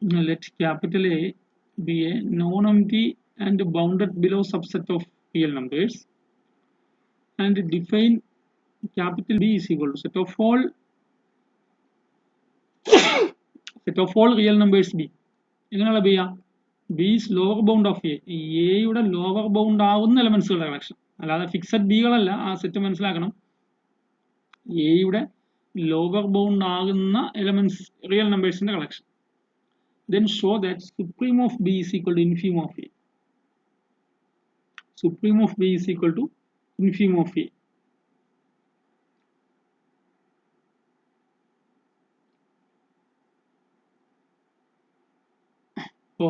let capital A be a non-empty and bounded below subset of real numbers, and define capital B is equal to set of all real numbers B. എങ്ങനെയുള്ള B ആ B is lower bound of എയുടെ lower bound ആവുന്ന എലമെന്റ്സുകളുടെ collection, അല്ലാതെ fixed ബികളല്ല. ആ set മനസ്സിലാക്കണം. എയുടെ lower bound ആകുന്ന elements real നമ്പേഴ്സിന്റെ collection. Then show that supreme of B is equal to infimum of A. Supreme of B is equal to infimum of A. So,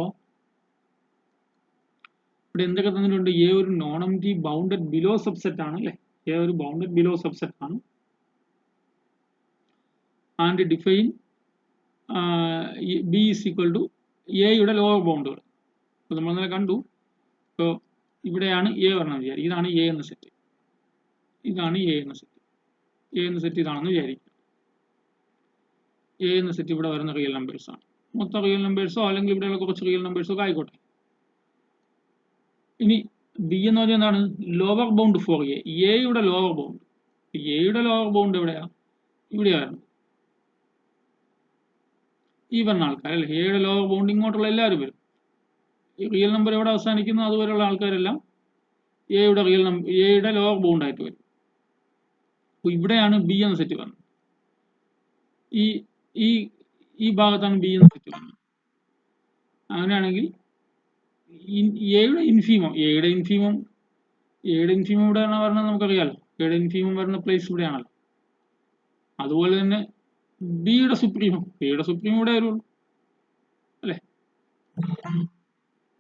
ഇവിടെ എന്തൊക്കെ തന്നിട്ടുണ്ട്? എ ഒരു non empty bounded below subset ആണ് അല്ലേ? A ഒരു bounded below subset ആണ്. And define B is equal to എയുടെ lower ബൗണ്ടുകൾ. അപ്പോൾ നമ്മൾ ഇന്നലെ കണ്ടു. ഇപ്പോൾ ഇവിടെയാണ് എ പറഞ്ഞത് വിചാരിക്കും. ഇതാണ് എ എന്ന സെറ്റ്, ഇതാണ് എ എന്ന സെറ്റ്. എ എന്ന സെറ്റ് ഇതാണെന്ന് വിചാരിക്കുക. എ എന്ന സെറ്റ് ഇവിടെ വരുന്ന റിയൽ നമ്പേഴ്സ് ആണ്. മൊത്തം റിയൽ നമ്പേഴ്സോ അല്ലെങ്കിൽ ഇവിടെയുള്ള കുറച്ച് റിയൽ നമ്പേഴ്സോ ഒക്കെ ആയിക്കോട്ടെ. ഇനി ബി എന്ന് പറഞ്ഞാൽ എന്താണ്? Lower bound for A. എയുടെ ലോവർ ബൗണ്ട്. എയുടെ ലോവർ ബൗണ്ട് എവിടെയാ? ഇവിടെയായിരുന്നു. ഈ പറഞ്ഞ ആൾക്കാർ അല്ലേ? എയുടെ ലോവർ ബൗണ്ട് ഇങ്ങോട്ടുള്ള എല്ലാവരും വരും. ഈ റിയൽ നമ്പർ എവിടെ അവസാനിക്കുന്നു അതുവരെയുള്ള ആൾക്കാരെല്ലാം എയുടെ ലോവർ ബൗണ്ട് ആയിട്ട് വരും. അപ്പോൾ ഇവിടെയാണ് ബി എന്ന സെറ്റ് വരുന്നത്. ഈ ഭാഗത്താണ് ബി എന്ന സെറ്റ് വരുന്നത്. അങ്ങനെയാണെങ്കിൽ എയുടെ ഇൻഫീമം ഇവിടെയാണ് പറഞ്ഞത് നമുക്കറിയാലോ. എയുടെ ഇൻഫീമം വരുന്ന പ്ലേസ് ഇവിടെയാണല്ലോ. അതുപോലെ തന്നെ ബിയുടെ സുപ്രീമം ഇവിടെ വരുള്ളൂ അല്ലേ?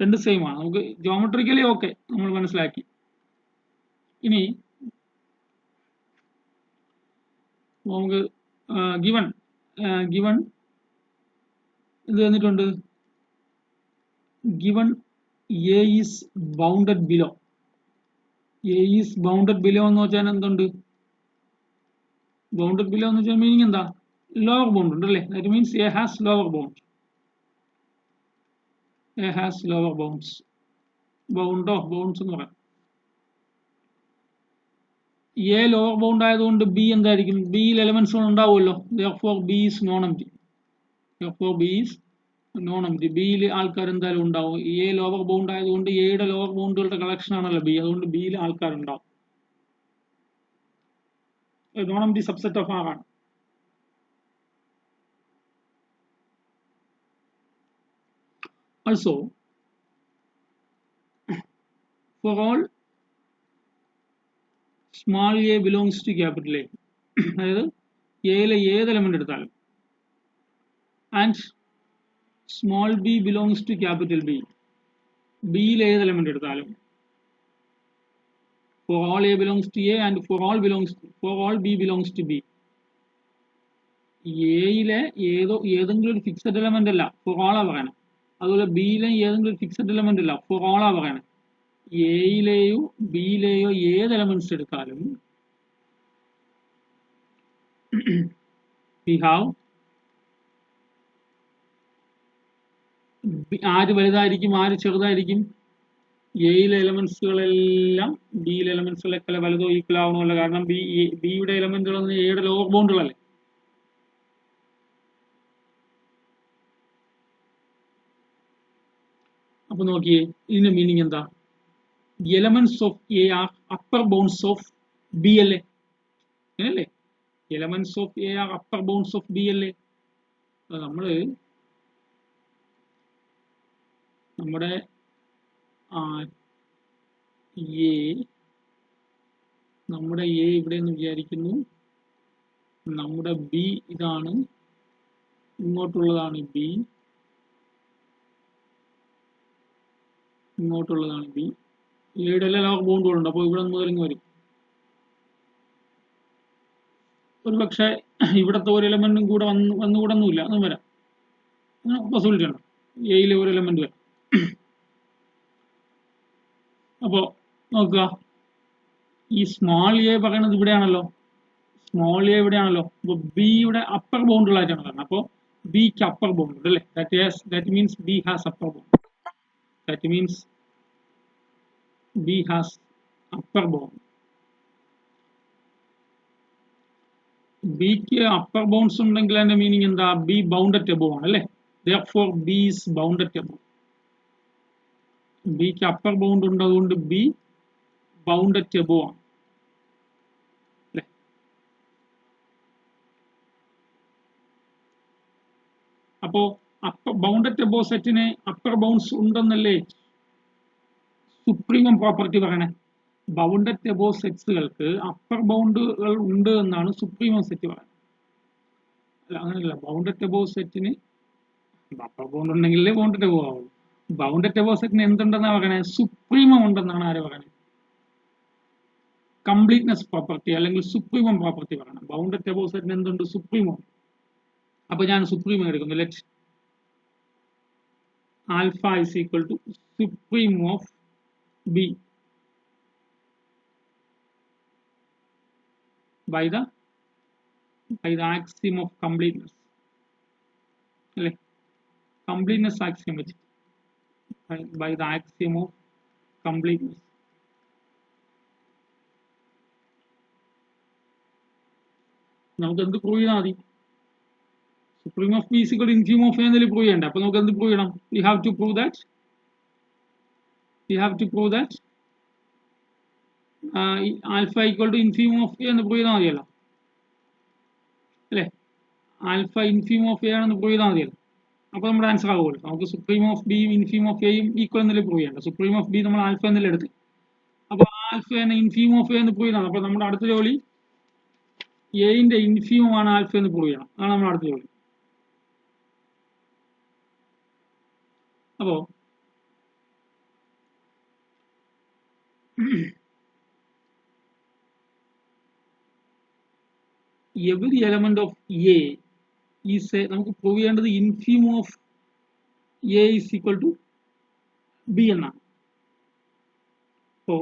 രണ്ട് സെയിം ആണ്. നമുക്ക് ജോമെട്രിക്കലി ഓക്കെ, നമ്മൾ മനസ്സിലാക്കി. ഇനി നമുക്ക് ഗിവൺ ഇത് തന്നിട്ടുണ്ട്. Given A is bounded below. A is bounded below എന്ന് വെച്ചാൽ എന്തുണ്ട്? ബൗണ്ടഡ് ബിലോ എന്ന് വെച്ചാൽ മീനിങ് എന്താ? ലോവർ ബൗണ്ട് ഉണ്ട് അല്ലേ? That means A has lower bound. A has lower bounds. Bounds എന്ന് പറയാം. എ ലോവർ ബൗണ്ട് ആയതുകൊണ്ട് ബി എന്തായിരിക്കും? ബിയിൽ എലമെന്റ്സുകൾ ഉണ്ടാവുമല്ലോ. therefore B is non-empty. ബിയിൽ ആൾക്കാർ എന്തായാലും ഉണ്ടാവും. എ ലോവർ ബൗണ്ട് ആയതുകൊണ്ട് എയുടെ ലോവർ ബൗണ്ടുകളുടെ കളക്ഷൻ ആണല്ലോ ബി. അതുകൊണ്ട് ബിയിൽ ആൾക്കാരുണ്ടാവും. non-empty subset of R ആണ്. Also, for all small a belongs to capital A, അതായത് എയിലെ ഏത് എലമെന്റ് എടുത്താലും, and small B belongs to capital B, ബിയിൽ ഏത് എലമെന്റ് എടുത്താലും, for all a belongs to A and for all B belongs to B. എയിലെ ഏതെങ്കിലും ഒരു ഫിക്സഡ് എലമെന്റ് അല്ല, ഫോർ ഓൾ ആ പറയണം. അതുപോലെ ബിയിലെ ഏതെങ്കിലും ഒരു ഫിക്സഡ് എലമെന്റ് അല്ല, ഫോർ ഓൾ ആ പറയണം. എയിലെയോ ബിയിലെയോ ഏത് എലമെന്റ്സ് എടുത്താലും we have ആര് വലുതായിരിക്കും ആര് ചെറുതായിരിക്കും? എയിലെ എലമെന്റ്സുകളെല്ലാം ബിയിലെ എലമെന്റ്സുകളൊക്കെ വലുതോ ഈക്വൽ ആവണമല്ലോ. കാരണം ബിയുടെ എലമെന്റുകളൊന്നും എയുടെ ലോവർ ബൗണ്ടുകളല്ലേ. അപ്പൊ നോക്കിയേ, ഇതിന്റെ മീനിങ് എന്താ? Elements of A are upper bounds of B അല്ലേ? അങ്ങനല്ലേ? Elements of A are upper bounds of B അല്ലേ? നമ്മുടെ എ ഇവിടെ എന്ന് വിചാരിക്കുന്നു. നമ്മുടെ ബി ഇതാണ്, ഇങ്ങോട്ടുള്ളതാണ് ബി, ഇങ്ങോട്ടുള്ളതാണ് ബി. എയുടെ എല്ലാ ലോവർ ബൗണ്ടുകളുണ്ട്. അപ്പോൾ ഇവിടെ മുതൽ ഇങ്ങ് വരും. ഒരു പക്ഷേ ഇവിടത്തെ ഒരു എലമെന്റും കൂടെ വന്നുകൂടൊന്നുമില്ല, അതും വരാം. പോസിബിലിറ്റി ഉണ്ട്. എയിലെ ഒരു എലമെന്റ് വരാം. അപ്പോൾ നോക്കുക, ഈ സ്മോൾ എ പറയുന്നത് ഇവിടെയാണല്ലോ. അപ്പോൾ ബിയുടെ അപ്പർ ബൗണ്ടുകളായിട്ടാണ് പറയുന്നത്. അപ്പോൾ ബിക്ക് അപ്പർ ബൗണ്ട് ഉണ്ട് അല്ലേ? That means B has upper bound. That means B has upper bound. ബിക്ക് അപ്പർ ബൗണ്ട്സ് ഉണ്ടെങ്കിൽ അതിന്റെ മീനിങ് എന്താ? ബി ബൗണ്ടഡ് എബോവ് ആണ് അല്ലേ? therefore B is bounded above. ബിക്ക് അപ്പർ ബൗണ്ട് ഉണ്ട്, അതുകൊണ്ട് ബി ബൗണ്ടഡ് എബോവ് ആണ് അല്ലേ? അപ്പോ ബൗണ്ടഡ് എബോവ് സെറ്റിന് അപ്പർ ബൗണ്ട്സ് ഉണ്ടെന്നല്ലേ സുപ്രീമം പ്രോപ്പർട്ടി പറയണേ? ബൗണ്ടഡ് എബോവ് സെറ്റ്സുകൾക്ക് അപ്പർ ബൗണ്ടുകൾ ഉണ്ട് എന്നാണ് സുപ്രീമം സെറ്റ് പറയുന്നത്. അല്ല, അങ്ങനെയല്ല. ബൗണ്ടഡ് എബോവ് സെറ്റിന് അപ്പർ ബൗണ്ട് ഉണ്ടെങ്കിലേ ബൗണ്ടഡ് എബോവ് ആവുള്ളൂ. ബൗണ്ടഡ് എബോവ് സെറ്റിന് എന്തുണ്ടെന്നാണ് പറയുന്നത്? സുപ്രീമം ഉണ്ടെന്നാണ് ആര് പറയുന്നത്? കംപ്ലീറ്റ്നെസ് പ്രോപ്പർട്ടി അല്ലെങ്കിൽ സുപ്രീമം പ്രോപ്പർട്ടി പറയണം. ബൗണ്ടഡ് എബോവ് സെറ്റിന് എന്തുണ്ട്? സുപ്രീമം. അപ്പൊ ഞാൻ സുപ്രീമം എടുക്കുന്നു. Let alpha is equal to supreme of B by the axiom of completeness അല്ലേ? കംപ്ലീറ്റ്നെസ് ആക്സിയം വെച്ച് by the axiom of completeness. നമുക്ക് എന്ത് പ്രൂവ് ചെയ്താൽ മതി? Supreme of B equal to infimum of A എന്നതിൽ പ്രൂവ് ചെയ്യണ്ട. അപ്പൊ നമുക്ക് എന്ത് പ്രൂവ് ചെയ്യണം? we have to prove that alpha equal to infimum of A എന്ന് പ്രൂവ് ചെയ്താൽ മതിയല്ലോ അല്ലേ? ആൽഫ ഇൻഫീം ഓഫ് എ ആണെന്ന് പ്രൂവ് ചെയ്താൽ മതിയല്ലോ. അപ്പൊ നമ്മുടെ ആൻസർ ആവുമല്ലോ. നമുക്ക് സുപ്രീം ഓഫ് ബിയും ഇൻഫീം ഓഫ് എയും ഈക്വൽ എന്നല്ലേ പ്രൂവ് ചെയ്യണ്ട? സുപ്രീം ഓഫ് ബി നമ്മൾ ആൽഫ എന്നല്ലേ എടുത്ത്. അപ്പൊ ആൽഫ എന്നെ ഇൻഫീം ഓഫ് എ എന്ന് പ്രൂവ് ചെയ്യണം. അപ്പൊ നമ്മുടെ അടുത്ത ജോലി എന്റെ ഇൻഫീം ആണ് ആൽഫ എന്ന് പ്രൂവ് ചെയ്യണം. അതാണ് നമ്മുടെ അടുത്ത ജോലി. അപ്പോ every element of A is നമുക്ക് പ്രൂവ് ചെയ്യേണ്ടത് infimum of A is equal to B എന്നാണ്. അപ്പോൾ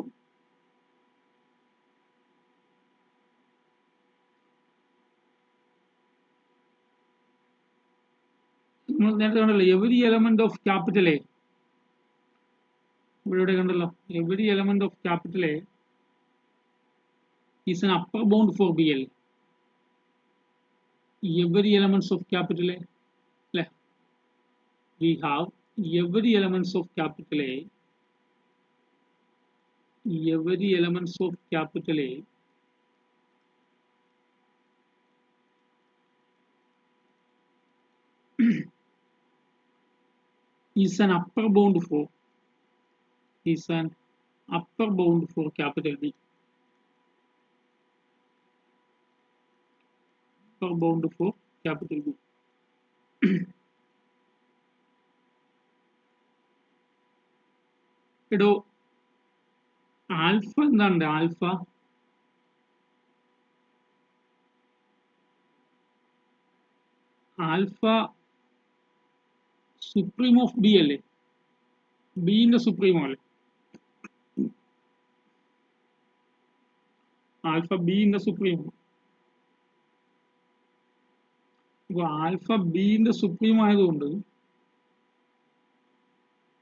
നമ്മൾ നേരത്തെ കണ്ടല്ലോ every element of capital A. ഇവിടെ കണ്ടല്ലോ every element of capital A is an upper bound for BL. every elements of capital A അല്ലേ? we have every elements of capital A is an upper bound for capital B. Upper bound for capital B. എടോ alpha എന്താണ്? Alpha supreme of B അല്ലേ? ബിന്റെ സുപ്രീമോ അല്ലേ? Alpha ബിന്റെ സുപ്രീമോ. അപ്പൊ alpha ബിന്റെ supreme ആയതുകൊണ്ട്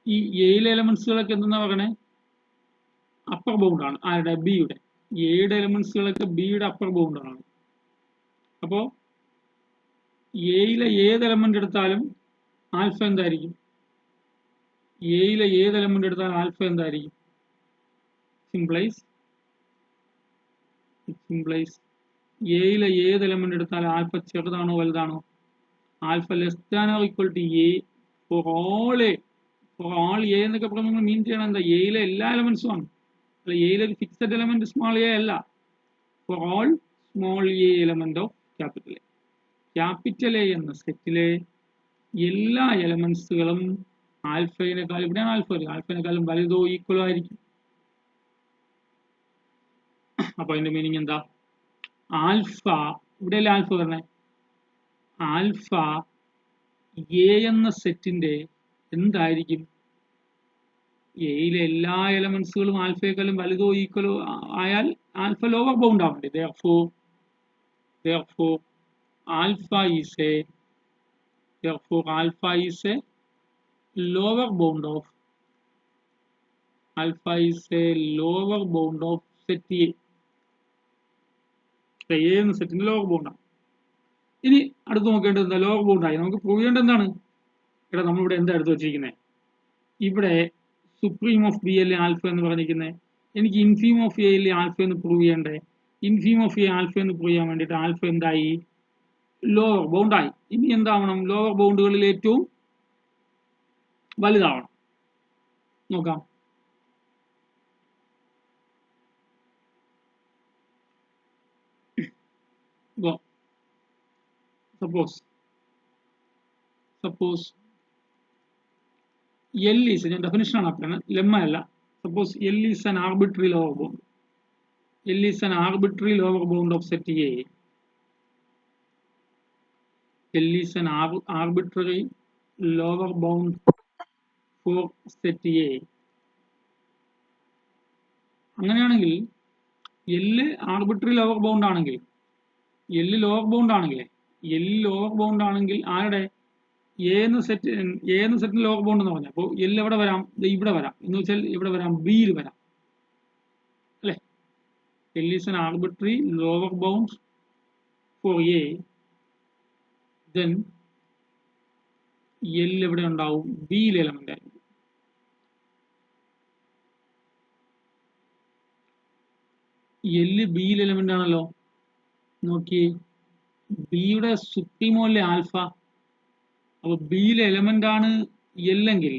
ഈ എയിലെ എലമെന്റ്സുകളൊക്കെ എന്തെന്നാ പറയണേ? അപ്പർ ബൗണ്ട് ആണ്. ആരുടെ? ബിയുടെ. എയുടെ എലമെന്റ്സുകളൊക്കെ ബിയുടെ അപ്പർ ബൗണ്ട് ആണ്. അപ്പോ എയിലെ ഏത് എലമെന്റ് എടുത്താലും ആൽഫ എന്തായിരിക്കും? എയിലെ ഏത് എലമെന്റ് എടുത്താലും ആൽഫ എന്തായിരിക്കും? സിംപ്ലൈസ് എയിലെ ഏത് എലമെന്റ് എടുത്താലും ആൽഫ ചെറുതാണോ വലുതാണോ? Alpha less than or equal to A for all A. For all A എന്നൊക്കെ പറയുമ്പോൾ മീൻ ചെയ്യണം എന്താ? എയിലെ എല്ലാ എലമെന്റ്സും ആണ്. അല്ല, എയിലെ ഒരു ഫിക്സഡ് എലമെന്റ് സ്മോൾ എ അല്ല. For all small A element of capital A. Capital A എന്ന സെറ്റിലെ എല്ലാ എലമെന്റ്സുകളും ആൽഫയിനേക്കാൾ, ഇവിടെയാണ് ആൽഫ വരിക, ആൽഫയിനേക്കാളും വലുതോ ഈക്വലോ ആയിരിക്കും. അപ്പൊ അതിന്റെ മീനിങ് എന്താ? ആൽഫ, ഇവിടെയല്ലേ ആൽഫ പറഞ്ഞേ? ആൽഫ എ എന്ന സെറ്റിന്റെ എന്തായിരിക്കും? എയിലെ എല്ലാ എലമെന്റ്സുകളും ആൽഫയെക്കാളും വലുതോ ഈക്വലോ ആയാൽ ആൽഫ ലോവർ ബൗണ്ട് ആവണ്ടേ? therefore alpha is a Therefore, alpha is a lower bound of set A. A എന്ന സെറ്റിന്റെ ലോവർ ബൗണ്ടാണ്. ഇനി അടുത്ത് നോക്കേണ്ടത് എന്താ? ലോവർ ബൗണ്ടായി നമുക്ക് പ്രൂവ് ചെയ്യേണ്ടത് എന്താണ്? ഇവിടെ നമ്മളിവിടെ എന്താ എടുത്ത് വെച്ചിരിക്കുന്നത്? ഇവിടെ സുപ്രീം ഓഫ് ബി അല്ലേ ആൽഫ എന്ന് പറഞ്ഞിരിക്കുന്നത്. എനിക്ക് ഇൻഫീം ഓഫ് എ അല്ലേ ആൽഫ എന്ന് പ്രൂവ് ചെയ്യണ്ടേ? ഇൻഫീം ഓഫ് എ ആൽഫ എന്ന് പ്രൂവ് ചെയ്യാൻ വേണ്ടിയിട്ട് ആൽഫ എന്തായി? ലോവർ ബൗണ്ടായി. ഇനി എന്താവണം? ലോവർ ബൗണ്ടുകളിൽ ഏറ്റവും വലുതാവണം. നോക്കാം. suppose L is ഞാൻ ഡെഫിനിഷൻ ആണ് പറയുന്നത്, ലെമ്മ അല്ല. Suppose L is an arbitrary lower bound. L is an arbitrary lower bound of set A. L is an arbitrary lower bound for set A. അങ്ങനെയാണെങ്കിൽ L arbitrary lower bound ആണെങ്കിൽ, L lower bound ആണെങ്കിൽ, L lower bound ആണെങ്കിൽ ആരുടെ? ഏന്ന് സെറ്റിന് lower bound എന്ന് പറഞ്ഞാൽ അപ്പോൾ L എവിടെ വരാം? ഇവിടെ വരാം. എന്ന് വെച്ചാൽ ഇവിടെ വരാം, ബിയിൽ വരാം അല്ലെ? L is an arbitrary lower bound for A. Then L എവിടെ ഉണ്ടാവും? ബിയിൽ എലമെന്റ് ആയിരിക്കും. L ബിയിൽ എലമെന്റ് ആണല്ലോ. നോക്കിയേ, ബിയുടെ സുപ്രീമോ അല്ലേ ആൽഫ? അപ്പൊ ബിയിലെ എലമെന്റ് ആണ് L എങ്കിൽ,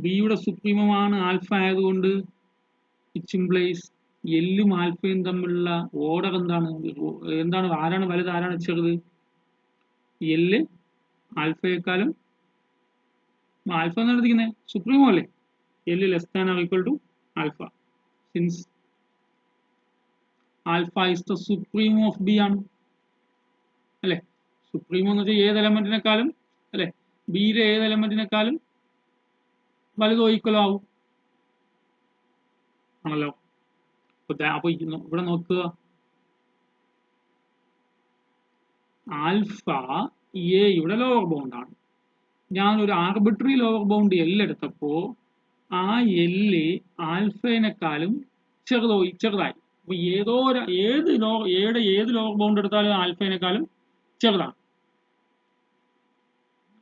ബിയുടെ സുപ്രീമമാണ് ആൽഫ ആയതുകൊണ്ട് ഇറ്റ് ഇംപ്ലൈസ് എല്ലും ആൽഫയും തമ്മിലുള്ള ഓർഡർ എന്താണ്? ആരാണ് വലുത്, ആരാണ് ചെറുത്? L ആൽഫയെക്കാളും, ആൽഫ എന്നാണ് എടുത്തിരിക്കുന്നത്, സുപ്രീമോ അല്ലേ? L less than or equal to alpha. Since alpha is the supremum of B ആണ് അല്ലെ? സുപ്രീമോ എന്ന് വെച്ചാൽ ഏത് എലമെന്റിനെക്കാളും അല്ലെ, ബിയിലെ ഏത് എലമെന്റിനെക്കാളും വലുതോ ഈക്വലോ ആവും ആണല്ലോ. അപ്പൊ ഇവിടെ നോക്കുക, ആൽഫ എയുടെ ലോവർ ബൗണ്ട് ആണ്. ഞാൻ ഒരു ആർബിട്രറി ലോവർ ബൗണ്ട് L എടുത്തപ്പോ ആ L ആൽഫേനെക്കാളും ചെറുതായി. അപ്പൊ ഏത് ലോവർ ബൗണ്ട് എടുത്താലും ആൽഫേനെക്കാളും ചെറുതാണ്.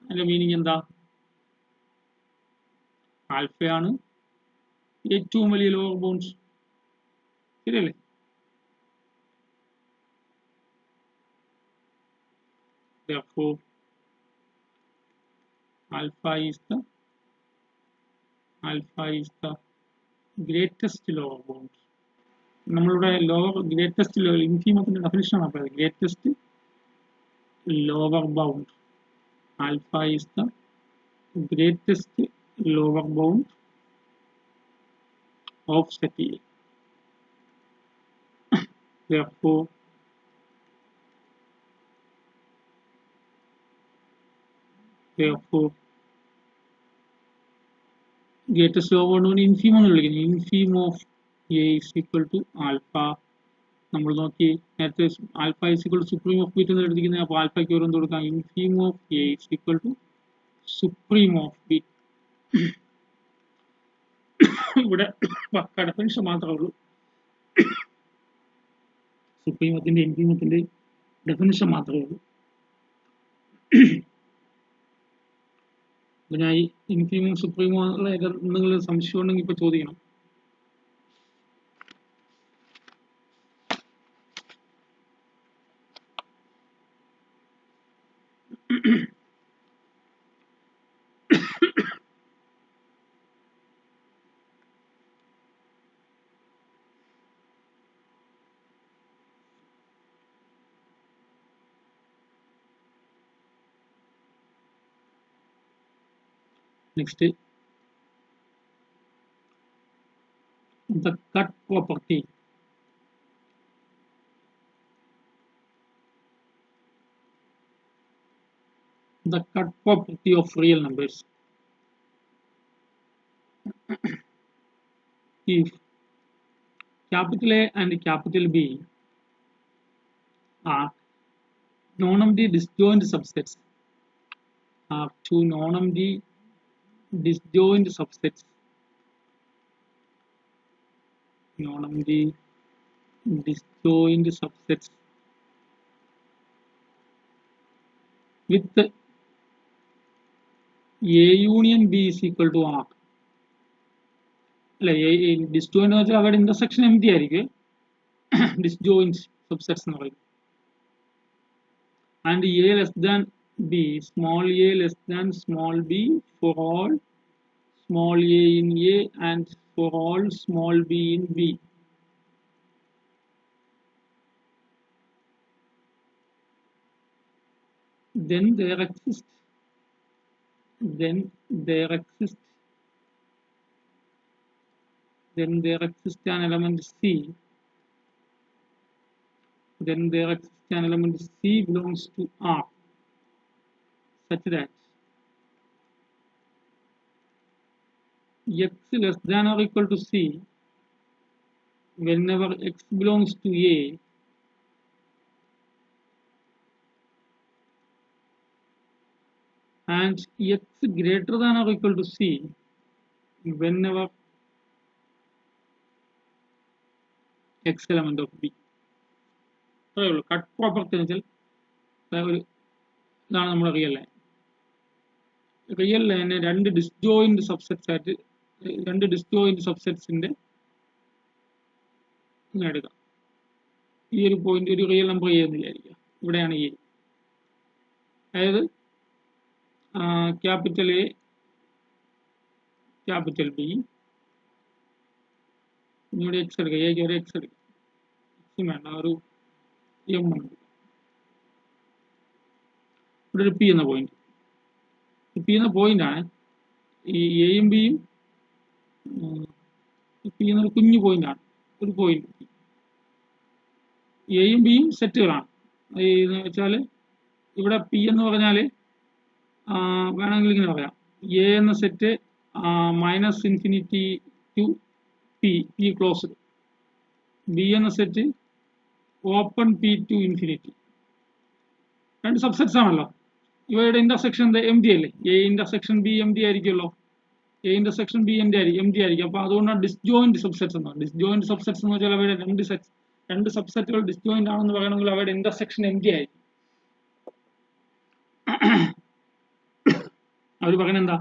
അതിന്റെ മീനിങ് എന്താ? ആൽഫയാണ് ഏറ്റവും വലിയ ലോവർ ബൗണ്ട്സ്, ശരിയല്ലേ? Therefore, alpha is the greatest lower bound. നമ്മളുടെ ഗ്രേറ്റസ്റ്റ് ഇൻഫീമത്തിന്റെ ഡെഫിനിഷൻ ആണ് പറയുന്നത്, greatest lower bound. Alpha is the greatest lower bound of set A. Therefore, greatest lower bound infim എന്ന് വിളിക്കുന്നത്. Infim of A is equal to alpha. നമ്മൾ നോക്കി നേരത്തെ alpha is equal to supreme of B എന്ന് എടുത്തിരിക്കുന്നത്. അപ്പോൾ ആൽഫയ്ക്ക് ഓരോന്ന് കൊടുക്കാം. Infim of A is equal to supreme of B. ഇവിടെ ഡെഫിനിഷൻ മാത്രമേ ഉള്ളൂ. സുപ്രീമത്തിന്റെ ഇൻഫീമത്തിന്റെ ഡെഫിനിഷൻ മാത്രമേ ഉള്ളൂ. ഞാൻ ഈ ഇൻഫീമും സുപ്രീമോ എന്തെങ്കിലും സംശയം ഉണ്ടെങ്കിൽ ഇപ്പൊ ചോദിക്കണം. Next, the cut property. The cut property of real numbers. If capital A and capital B are non-empty disjoint subsets have two non-empty disjoint subsets. Non-empty disjoint subsets with A union B is equal to R. അല്ലെ disjoint എന്ന് വെച്ചാൽ അവരുടെ intersection എംറ്റി ആയിരിക്കും disjoint subsets എന്ന് പറയും. And A less than B, small a less than small b for all small a in A and for all small b in B. Then there exists an element C. Then there exists an element C belongs to R such that x less than or equal to C whenever x belongs to A and x greater than or equal to C whenever x element of B. Cut property എന്ന് വെച്ചാൽ ഒരു ഇതാണ് നമ്മുടെ real line. Real ലൈനെ രണ്ട് disjoint സബ്സെറ്റ്സിന്റെ ഇങ്ങനെ എടുക്കാം. ഈ ഒരു പോയിന്റ് ഒരു റിയൽ നമ്പർ എ എന്ന് വിചാരിക്കുക. ഇവിടെയാണ് എ, അതായത് ക്യാപിറ്റൽ എ ക്യാപിറ്റൽ ബി. ഇവിടെ എക്സ് എടുക്കുക, എക്ക് ഒരു എക്സ് എടുക്കുക, എക്സും വേണ്ട ഒരു എം ഉണ്ട്. ഇവിടെ ഒരു പി എന്ന പോയിന്റ്, പി എന്ന പോയിന്റ് ആണ്. ഈ എയും ബിയും പി എന്നൊരു കുഞ്ഞു പോയിന്റ് ആണ്, ഒരു പോയിന്റ്. എയും ബിയും സെറ്റുകളാണ്. എന്ന് വെച്ചാൽ ഇവിടെ പി എന്ന് പറഞ്ഞാൽ വേണമെങ്കിൽ ഇങ്ങനെ പറയാം, എ എന്ന set minus infinity to P, P closed. B എന്ന set open P to infinity. രണ്ട് സബ്സെറ്റ്സ് ആണല്ലോ. ഇവയുടെ ഇന്റർസെക്ഷൻ എം ടി അല്ലേ? A intersection B empty ആയിരിക്കുമല്ലോ. A intersection B empty ആയിരിക്കും. അപ്പൊ അതുകൊണ്ടാണ് ഡിസ്ജോയിന്റ് സബ്സെറ്റ്സ് എന്ന് പറയുന്നത്. ഡിസ്ജോയിന്റ് സബ്സെറ്റ്സ് എന്ന് വെച്ചാൽ അവയുടെ രണ്ട് സബ്സെറ്റുകൾ ഡിസ്ജോയിന്റ് ആണെന്ന് പറയണമെങ്കിൽ അവയുടെ ഇന്റർസെക്ഷൻ എം ടി ആയിരിക്കും. അവർ പറയുന്നത് എന്താ?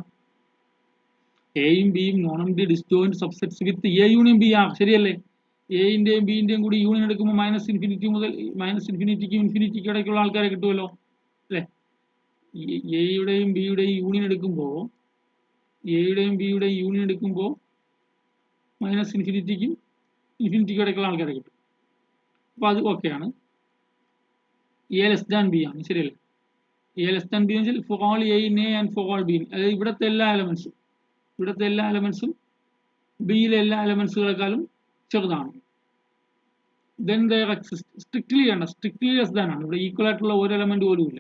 എയും ബിയും non empty disjoint subsets with A union B are. ശരിയല്ലേ? എയുടെയും ബിന്റെയും കൂടി യൂണിയൻ എടുക്കുമ്പോൾ മൈനസ് ഇൻഫിനിറ്റി മുതൽ മൈനസ് ഇൻഫിനിറ്റിക്കും ഇൻഫിനിറ്റിക്കും ഇടയ്ക്കുള്ള ആൾക്കാരെ കിട്ടുമല്ലോ അല്ലേ? എയുടെയും ബിയുടെയും യൂണിയൻ എടുക്കുമ്പോൾ മൈനസ് ഇൻഫിനിറ്റിക്കും ഇടയ്ക്കുള്ള ആൾക്കാരെ കിട്ടും. അപ്പൊ അത് ഓക്കെയാണ്. എ ലെസ് ദാൻ ബി ആണ്. ശരിയല്ലേ? എ ലെസ് ദാൻ ബി എന്ന് വെച്ചാൽ four all A in A and for all be in. അതായത് ഇവിടുത്തെ എല്ലാ എലമെന്റ്സും ബിയിലെ എല്ലാ എലമെന്റ്സുകളെക്കാളും ചെറുതാണ്. then there exists strictly less than ആണ്. ഇവിടെ ഈക്വൽ ആയിട്ടുള്ള ഒരു എലമെന്റ് പോലും ഇല്ല.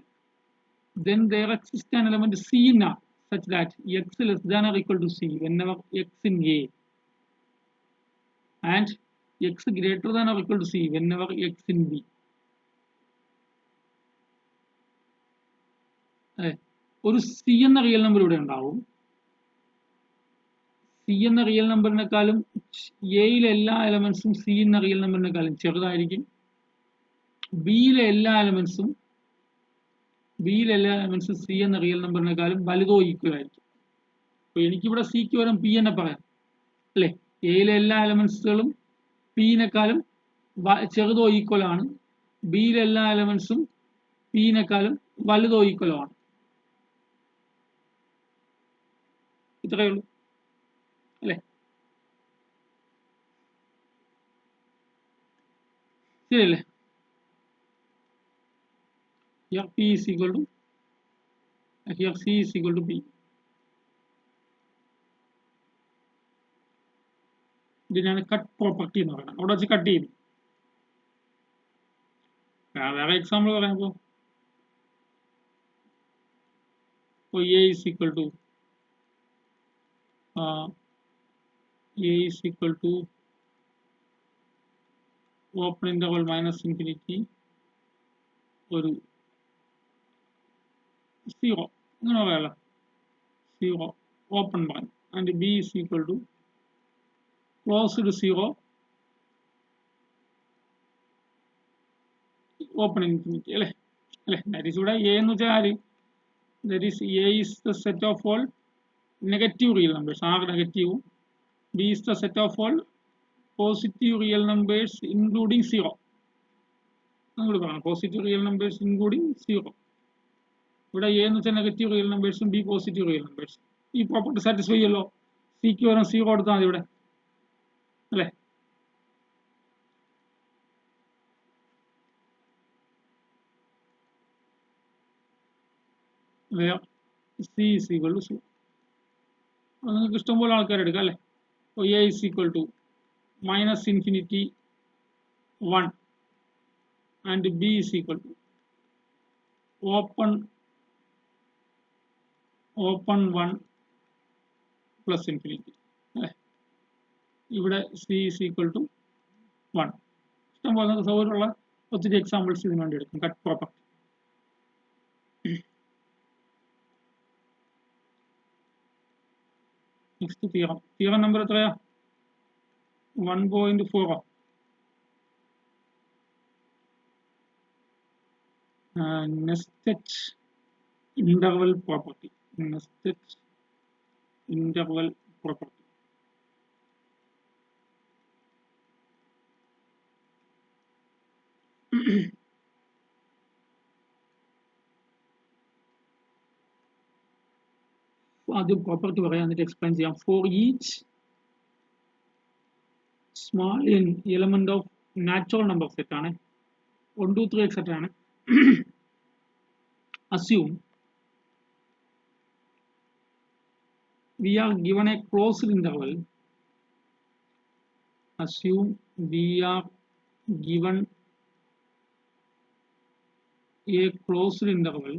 then there exists an element C in R such that x less than or equal to C whenever x in A and x greater than or equal to C whenever x in B. ഒരു C എന്ന real number ഇവിടെ ഉണ്ടാവും. C എന്ന real നമ്പറിനേക്കാളും എയിലെ എല്ലാ എലമെന്റ്സും C എന്ന real നമ്പറിനേക്കാളും ചെറുതായിരിക്കും. ബിയിലെ എല്ലാ എലമെന്റ്സും സി എന്ന റിയൽ നമ്പറിനേക്കാളും വലുതോ ഈക്വൽ ആയിരിക്കും. അപ്പൊ എനിക്കിവിടെ സിക്ക് പകരം പി എന്നെ പറയാം അല്ലെ? എയിലെ എല്ലാ എലമെന്റ്സുകളും പിന്നെക്കാളും ചെറുതോ ഈക്വൽ ആണ്. ബിയിലെ എല്ലാ എലമെന്റ്സും പിന്നെക്കാളും വലുതോ ഈക്വലോ ആണ്. ഇത്രയേ ഉള്ളൂ അല്ലെ? ശരിയല്ലേ? Here P is equal to here C is equal to P. ഇതിനാണ് കട്ട് പ്രോപ്പർട്ടി എന്ന് പറയുന്നത്. അവിടെ വെച്ച് കട്ട് ചെയ്യും. വേറെ എക്സാമ്പിൾ പറയുമ്പോൾ A is equal to open interval minus infinity ഒരു 0 അങ്ങനെ പറയാലോ 0 ഓപ്പൺ പറഞ്ഞു and B is equal to closed 0 open infinity അല്ലേ അല്ലേ ദാറ്റ് ഈസ് ഇവിടെ എ എന്ന് വെച്ചാൽ ആര് that is A is the set of all negative real numbers R നെഗറ്റീവും B is the set of all positive real numbers including 0 അങ്ങോട്ട് പറയാം positive real numbers including 0 ഇവിടെ എ എന്ന് വെച്ചാൽ നെഗറ്റീവ് റിയൽ നമ്പേഴ്സും ബി പോസിറ്റീവ് റിയൽ നമ്പേഴ്സും ഈ property satisfy ചെയ്യല്ലോ സിക്ക് വരാൻ 0 കൊടുത്താൽ മതി ഇവിടെ അല്ലേ സി ഇസ് ഈക്വൽ ടു 0 അത് നിങ്ങൾക്ക് ഇഷ്ടംപോലെ ആൾക്കാർ എടുക്കാം അല്ലേ അപ്പോൾ A is equal to minus infinity 1 and b is equal to open 1 plus infinity ഇവിടെ c is equal to 1 ഇഷ്ടംപോലെ സൗകര്യമുള്ള ഒത്തിരി എക്സാമ്പിൾസ് ഇതിനു വേണ്ടി എടുക്കും cut property next theorem number എത്രയാ 1.4 nested interval property ആദ്യം പ്രോപ്പർട്ടി പറയാം എന്നിട്ട് എക്സ്പ്ലെയിൻ ചെയ്യാം for each small n element of natural number set ആണ് 1 2 3 etc ആണ് assume we are given a closed interval assume we are given a closed interval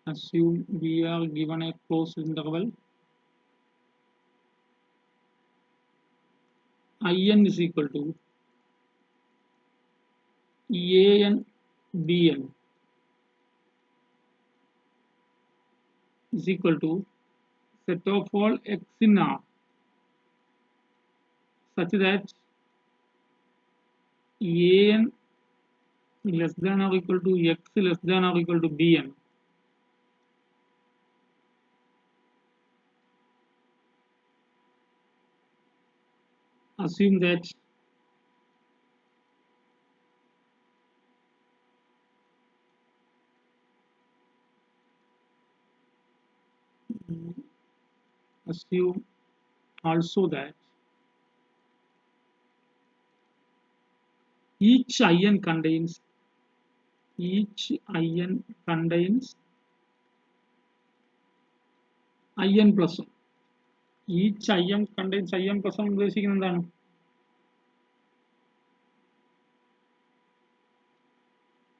assume we are given a closed interval in is equal to an bn is equal to set of all x in R such that an less than or equal to x less than or equal to bn assume that assume also that each in contains in plus 1 each in contains in plus 1 ഉദ്ദേശിക്കുന്നത് എന്താണ്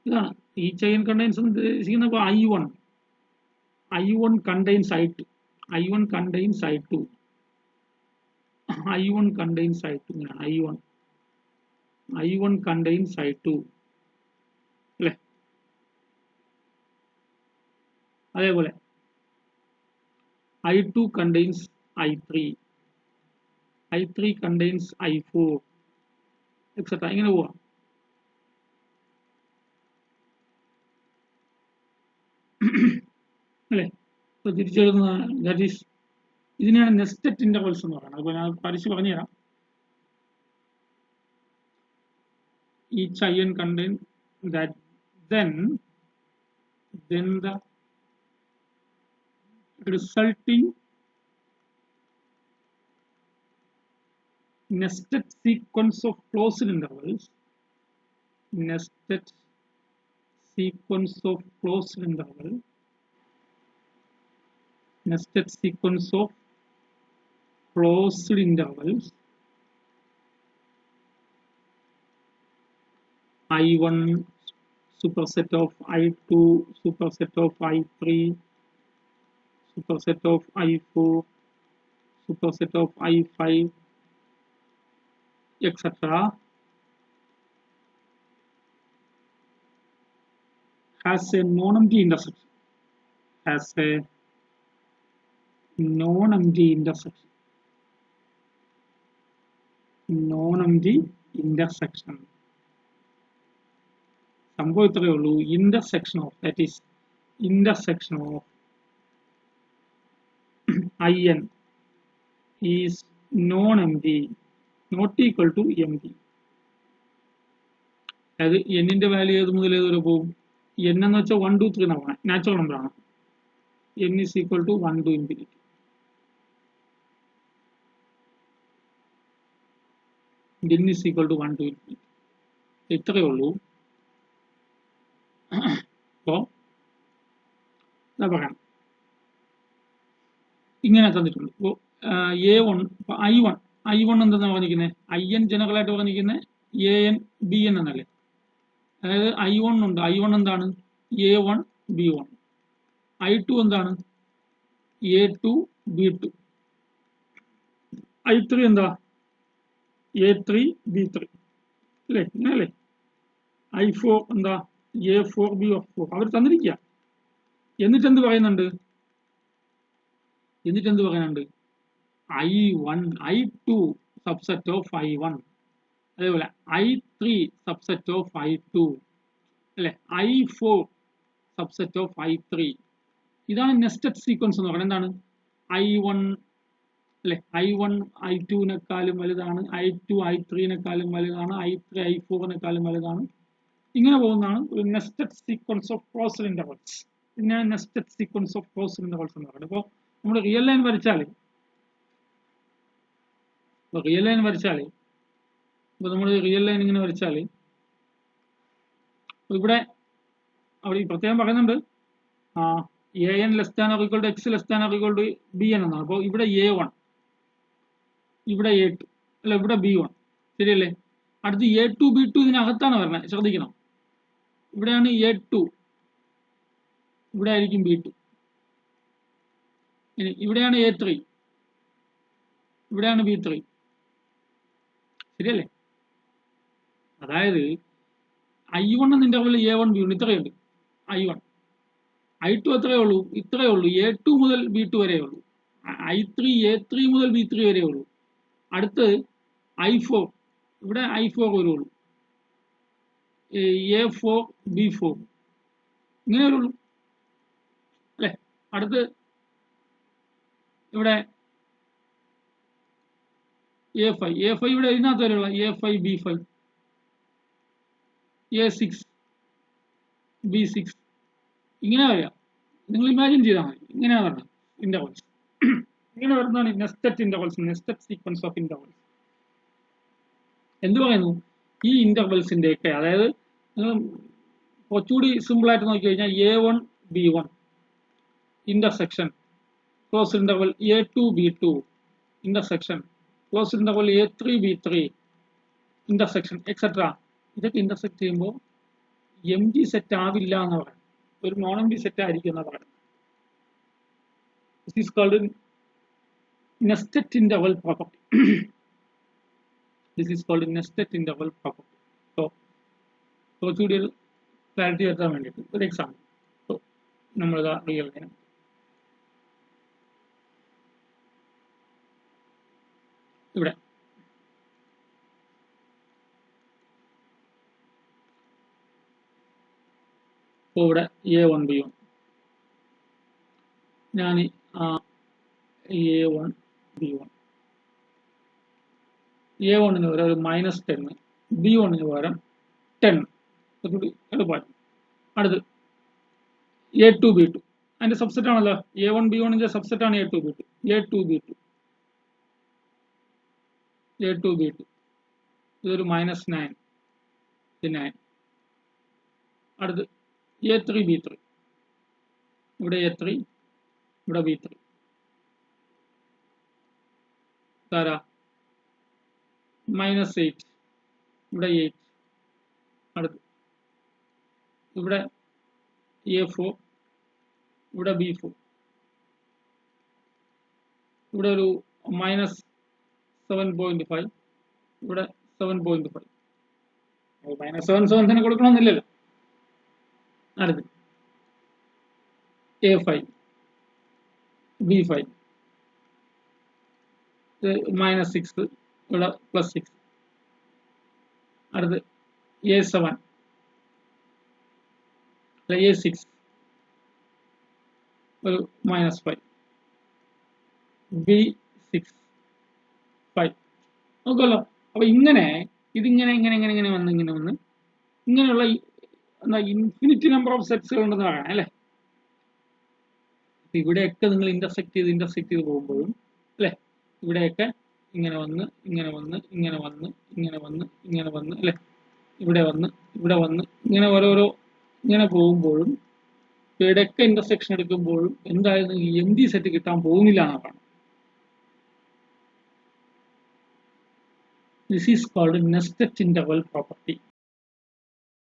ഇതാണ് each in contains ഉദ്ദേശിക്കുന്നത് i1 contains i2 i1 contains i2 i1 contains i2 i1 contains i2 അല്ലേ അതേപോലെ i2 contains i3 i3 contains i4 etc ഇങ്ങനെ പോവാം അല്ലേ അപ്പോൾ തിരിച്ചെഴുതുന്ന ദാറ്റ് ഈസ് ഇതിനെയാണ് നെസ്റ്റഡ് ഇന്റർവൽസ് എന്ന് പറയുന്നത് അപ്പോൾ ഞാൻ പഠിച്ചു പറഞ്ഞുതരാം each in contains that then the resulting nested sequence of closed intervals nested sequence of closed interval nested sequence of closed intervals i1 superset of i2 superset of i3 superset of i4 superset of i5 etc has a non-empty intersection. Has a non-empty intersection. Non-empty intersection. സംഭവം ഇത്രയേ ഉള്ളൂ. Intersection of, that is intersection of in is non-empty, not equal to empty. അതായത് എന്നിന്റെ value ഏത് മുതൽ ഏത് വരെ പോകും? n എന്ന് വെച്ചാൽ 1 2 3 എന്നാണ്, നാച്ചുറൽ നമ്പർ ആണ്. n is equal to 1 to infinity. n is equal to 1 to infinity. ഇത്രയേ ഉള്ളൂ. അപ്പോൾ എന്താ പറയണം, ഇങ്ങനെ തന്നിട്ടുണ്ട്. ഇപ്പോൾ A1 I1 എന്തെന്നാണ് പറഞ്ഞിരിക്കുന്നത്? IN ജനറൽ ആയിട്ട് പറഞ്ഞിരിക്കുന്നത് AN BN എന്നല്ലേ. അതായത് I1 ഉണ്ട്. I1 എന്താണ്? A1 B1. I2 എന്താണ്? A2 B2. I3 എന്താ? A3 B3 അല്ലേ, ഇങ്ങനല്ലേ. I4 എന്താ? A4 B4. അവർ തന്നിരിക്കുക. എന്നിട്ട് എന്ത് പറയുന്നുണ്ട്? I1 I2 subset of I1, അതേപോലെ I3 സബ്സെറ്റ് ഓഫ് I2 അല്ലെ, I4 സബ്സെറ്റ് ഓഫ് I3. ഇതാണ് നെസ്റ്റഡ് സീക്വൻസ് എന്ന് പറയുന്നത്. എന്താണ്? I1 അല്ലെ, I1 I2-നെക്കാളും വലുതാണ്, I2 I3-നെക്കാളും വലുതാണ്, I3 I4-നെക്കാളും വലുതാണ്. ഇങ്ങനെ പോകുന്നതാണ് ഒരു nested sequence of closed intervals. പിന്നെ nested sequence of closed intervals എന്ന് പറയുന്നത്. ഇപ്പോൾ നമ്മൾ റിയൽ ലൈൻ വരച്ചാൽ ഇപ്പോൾ നമ്മൾ റിയൽ ലൈൻ ഇങ്ങനെ വരച്ചാൽ ഇവിടെ അവിടെ പ്രത്യേകം പറയുന്നുണ്ട് AN less than or equal to X less than or equal to BN എന്നാണ്. അപ്പോൾ ഇവിടെ A1, ഇവിടെ A2 അല്ല, ഇവിടെ B1, ശരിയല്ലേ. അടുത്ത് A2 B2 ഇതിനകത്താണ് വരണത്, ശ്രദ്ധിക്കണം. ഇവിടെയാണ് A2, ഇവിടെ ആയിരിക്കും B2. ഇനി ഇവിടെയാണ് A3, ഇവിടെയാണ് B3, ശരിയല്ലേ. അതായത് I1 എന്ന interval A1 B1 ഇത്രയുണ്ട്. I1 I2 എത്രയേ ഉള്ളൂ? ഇത്രയേ ഉള്ളൂ. A2 മുതൽ B2 വരെ ഉള്ളൂ. I3 A3 മുതൽ B3 വരെ ഉള്ളൂ. അടുത്ത് I4, ഇവിടെ I4 വരുള്ളൂ. A4 B4 ഇങ്ങനെ വരുള്ളൂ അല്ലെ. അടുത്ത് ഇവിടെ A5 ഇവിടെ ഇതിനകത്ത് വരെയുള്ള A5 B5, A6 B6 ഇങ്ങനെ വരിക. നിങ്ങൾ ഇമാജിൻ ചെയ്താൽ മതി, ഇങ്ങനെ വരണം ഇന്റർവൽസ്. ഇങ്ങനെ വരുന്നതാണ് nested intervals, nested sequence of intervals. എന്ത് പറയുന്നു? ഈ ഇന്റർവൽസിന്റെ ഒക്കെ, അതായത് കുറച്ചുകൂടി സിമ്പിൾ ആയിട്ട് നോക്കി കഴിഞ്ഞാൽ A1 B1 intersection closed interval A2 B2 intersection closed interval A3 B3 intersection etcetera. ഇതൊക്കെ ഇന്റർസെക്ട് ചെയ്യുമ്പോൾ empty സെറ്റ് ആവില്ല എന്ന് പറയുന്നത്, ഒരു നോൺ empty സെറ്റ് ആയിരിക്കും എന്ന് പറയുന്നത്. This is called nested interval property. This is called nested interval property. So കുറച്ചുകൂടി ക്ലാരിറ്റി വരുത്താൻ വേണ്ടിയിട്ട് ഒരു എക്സാമ്പിൾ. സോ നമ്മളിതാ റിയൽ ലൈൻ ഇവിടെ ഇപ്പോൾ ഇവിടെ A1 B1 ഞാൻ A1 B1 A1-ന് പകരം ഒരു -10, B1-ന് പകരം 10 എളുപ്പമായി. അടുത്ത് A2 B2 അതിന്റെ സബ്സെറ്റ് ആണല്ലോ. A1 B1-ന്റെ സബ്സെറ്റ് ആണ് A2 B2. A2 B2 ഇതൊരു -9, ഇത് 9. അടുത്ത് A3 B3 ഇവിടെ A3 ഇവിടെ B3 താരാ -8 ഇവിടെ 8. അടുത്ത് ഇവിടെ A4 ഇവിടെ B4 ഇവിടെ ഒരു -7.5 ഇവിടെ 7.5. -7 കൊടുക്കണമെന്നില്ലല്ലോ. അടുത്ത് A5 B5 -6 ഇവിടെ +6 അടുത്ത് A7 അല്ല A6 ഒരു -5 B6 5 നോക്കുമല്ലോ. അപ്പൊ ഇങ്ങനെ ഇതിങ്ങനെ ഇങ്ങനെ വന്ന് ഇങ്ങനെയുള്ള എന്താ ഇൻഫിനിറ്റി നമ്പർ ഓഫ് സെറ്റ്സുകൾ ഉണ്ടെന്ന് പറയാം അല്ലേ. ഇവിടെയൊക്കെ നിങ്ങൾ ഇന്റർസെക്ട് ചെയ്ത് പോകുമ്പോഴും അല്ലെ, ഇവിടെയൊക്കെ ഇങ്ങനെ വന്ന് അല്ലെ, ഇവിടെ വന്ന് ഇങ്ങനെ ഓരോരോ ഇങ്ങനെ പോകുമ്പോഴും ഇവിടെയൊക്കെ ഇന്റർസെക്ഷൻ എടുക്കുമ്പോഴും എന്തായാലും ഈ എംപ്റ്റി സെറ്റ് കിട്ടാൻ പോകുന്നില്ല എന്നാണ്. This is called nested interval property.